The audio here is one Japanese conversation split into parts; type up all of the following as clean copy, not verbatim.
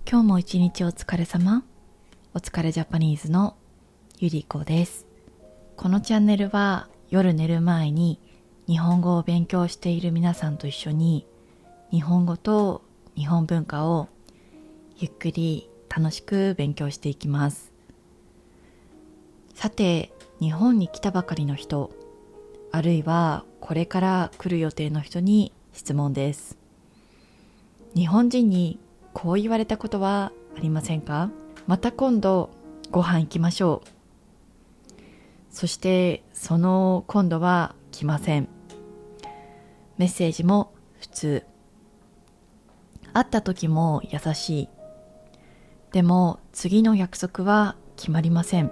今日も一日お疲れ様。お疲れジャパニーズのゆりこです。このチャンネルは夜寝る前に日本語を勉強している皆さんと一緒に日本語と日本文化をゆっくり楽しく勉強していきます。さて、日本に来たばかりの人、あるいはこれから来る予定の人に質問です。日本人にこう言われたことはありませんか？また今度ご飯行きましょう。そしてその今度は来ません。メッセージも普通。会った時も優しい。でも次の約束は決まりません。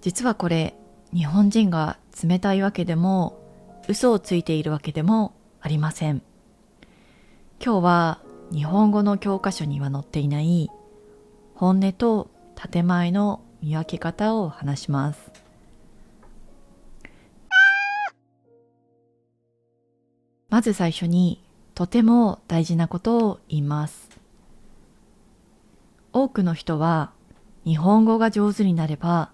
実はこれ、日本人が冷たいわけでも嘘をついているわけでもありません。今日は日本語の教科書には載っていない本音と建前の見分け方を話します。まず最初にとても大事なことを言います。多くの人は日本語が上手になれば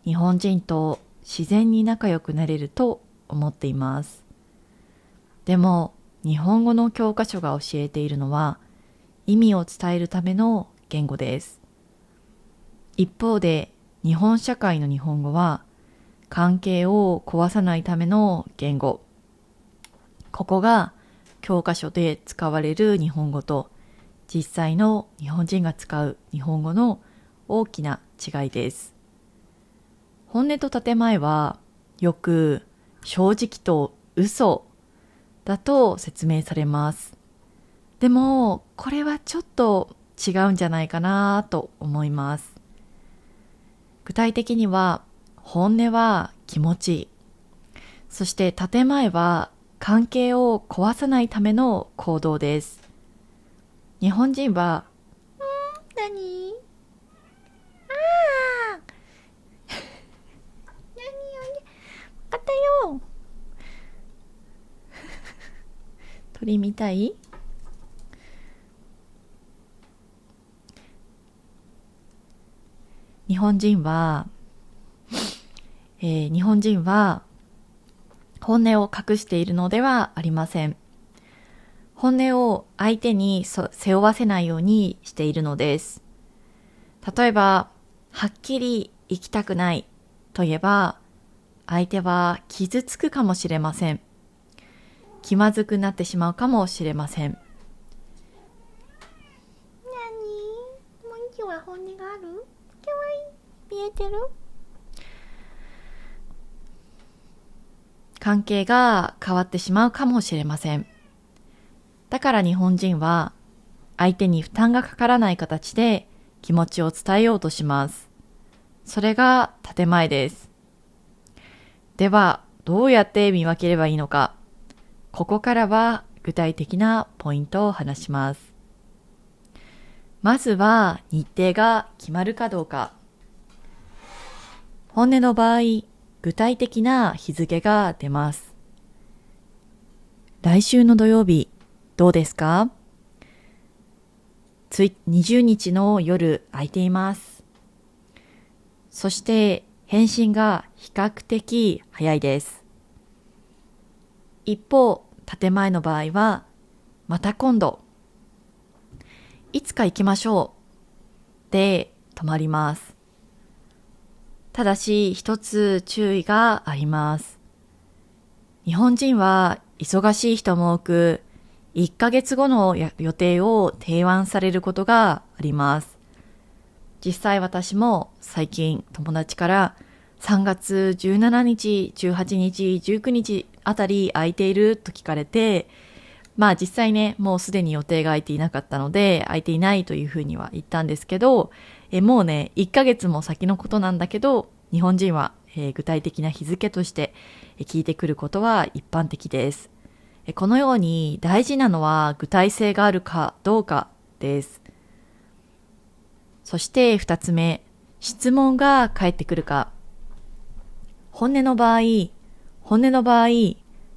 日本人と自然に仲良くなれると思っています。でも日本語の教科書が教えているのは意味を伝えるための言語です。一方で日本社会の日本語は関係を壊さないための言語。ここが教科書で使われる日本語と実際の日本人が使う日本語の大きな違いです。本音と建前はよく正直と嘘だと説明されます。でもこれはちょっと違うんじゃないかなと思います。具体的には本音は気持ち、そして建前は関係を壊さないための行動です。日本人は何何よ分かったよ鳥みたい？日本人は本音を隠しているのではありません。本音を相手に背負わせないようにしているのです。例えば、はっきり行きたくないと言えば、相手は傷つくかもしれません。気まずくなってしまうかもしれません。何？モンキは本音がある？かわいい。見えてる？関係が変わってしまうかもしれません。だから日本人は相手に負担がかからない形で気持ちを伝えようとします。それが建前です。では、どうやって見分ければいいのか。ここからは具体的なポイントを話します。まずは日程が決まるかどうか。本音の場合、具体的な日付が出ます。来週の土曜日、どうですか？20日の夜空いています。そして返信が比較的早いです。一方、建前の場合は、また今度、いつか行きましょうで止まります。ただし一つ注意があります。日本人は忙しい人も多く、1ヶ月後の予定を提案されることがあります。実際私も最近友達から3月17日、18日、19日あたり空いていると聞かれて、まあ実際ね、もうすでに予定が空いていなかったので、空いていないというふうには言ったんですけど、もうね、1ヶ月も先のことなんだけど、日本人は、具体的な日付として聞いてくることは一般的です。このように大事なのは具体性があるかどうかです。そして2つ目、質問が返ってくるか。本音の場合、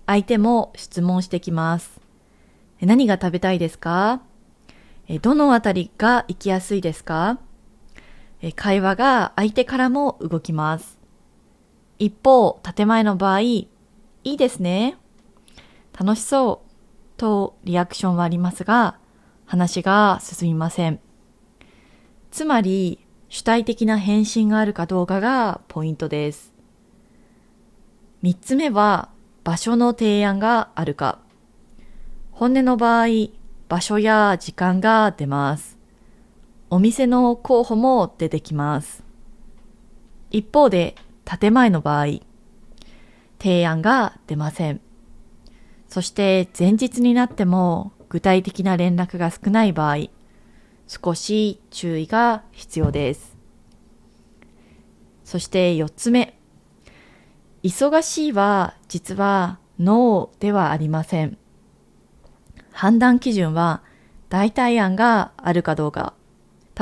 相手も質問してきます。何が食べたいですか？どのあたりが行きやすいですか？会話が相手からも動きます。一方、建前の場合、いいですね、楽しそうとリアクションはありますが、話が進みません。つまり、主体的な返信があるかどうかがポイントです。三つ目は、場所の提案があるか。本音の場合、場所や時間が出ます。お店の候補も出てきます。一方で、建前の場合、提案が出ません。そして前日になっても具体的な連絡が少ない場合、少し注意が必要です。そして4つ目、忙しいは実はノーではありません。判断基準は代替案があるかどうか。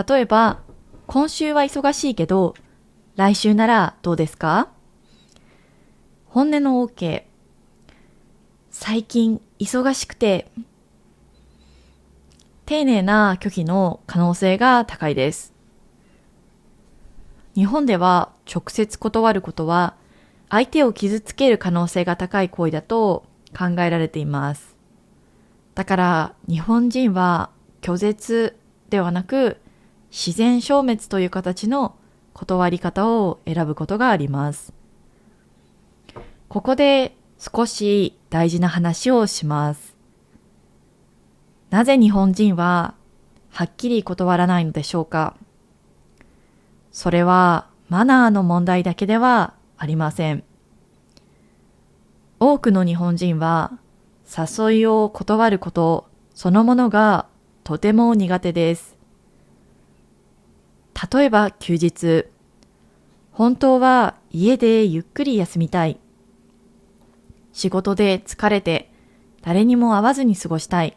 例えば、今週は忙しいけど、来週ならどうですか？本音の OK。最近忙しくて、丁寧な拒否の可能性が高いです。日本では直接断ることは相手を傷つける可能性が高い行為だと考えられています。だから日本人は拒絶ではなく自然消滅という形の断り方を選ぶことがあります。ここで少し大事な話をします。なぜ日本人ははっきり断らないのでしょうか？それはマナーの問題だけではありません。多くの日本人は誘いを断ることそのものがとても苦手です。例えば休日、本当は家でゆっくり休みたい。仕事で疲れて誰にも会わずに過ごしたい。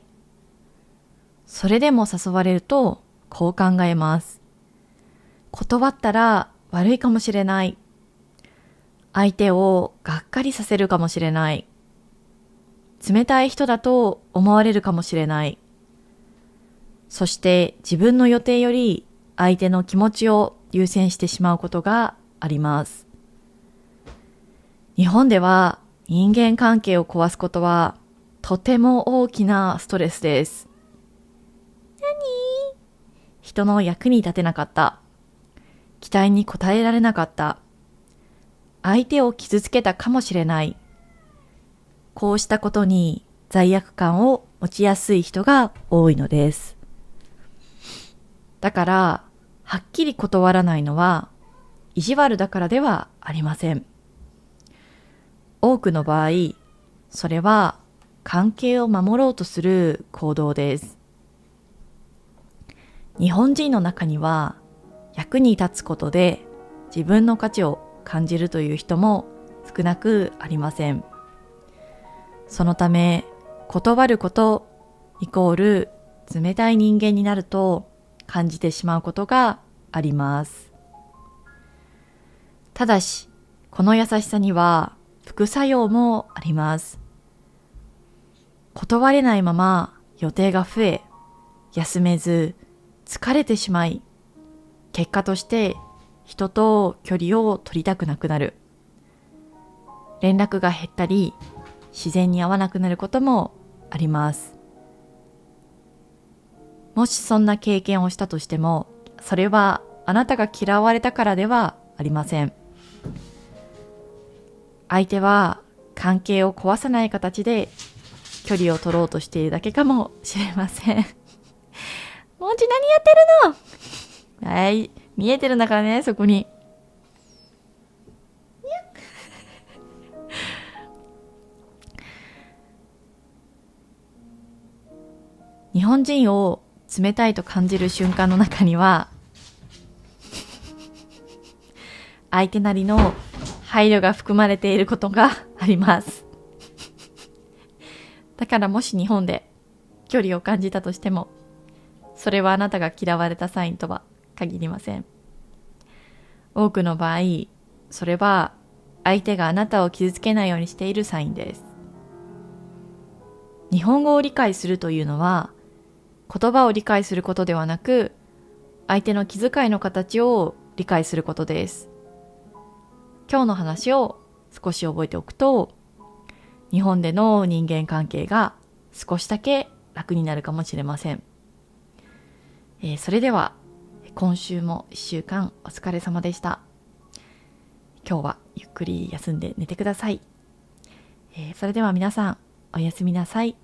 それでも誘われるとこう考えます。断ったら悪いかもしれない。相手をがっかりさせるかもしれない。冷たい人だと思われるかもしれない。そして自分の予定より相手の気持ちを優先してしまうことがあります。日本では人間関係を壊すことはとても大きなストレスです。人の役に立てなかった。期待に応えられなかった。相手を傷つけたかもしれない。こうしたことに罪悪感を持ちやすい人が多いのです。だから、はっきり断らないのは意地悪だからではありません。多くの場合、それは関係を守ろうとする行動です。日本人の中には役に立つことで自分の価値を感じるという人も少なくありません。そのため、断ることイコール冷たい人間になると感じてしまうことがあります。ただし、この優しさには副作用もあります。断れないまま予定が増え、休めず疲れてしまい、結果として人と距離を取りたくなくなる。連絡が減ったり、自然に会わなくなることもあります。もしそんな経験をしたとしても、それはあなたが嫌われたからではありません。相手は関係を壊さない形で距離を取ろうとしているだけかもしれません。もんじ何やってるの？はい、見えてるんだからね、そこに。日本人を冷たいと感じる瞬間の中には、相手なりの配慮が含まれていることがあります。だからもし日本で距離を感じたとしても、それはあなたが嫌われたサインとは限りません。多くの場合、それは相手があなたを傷つけないようにしているサインです。日本語を理解するというのは、言葉を理解することではなく、相手の気遣いの形を理解することです。今日の話を少し覚えておくと、日本での人間関係が少しだけ楽になるかもしれません。それでは今週も1週間お疲れ様でした。今日はゆっくり休んで寝てください。それでは皆さんおやすみなさい。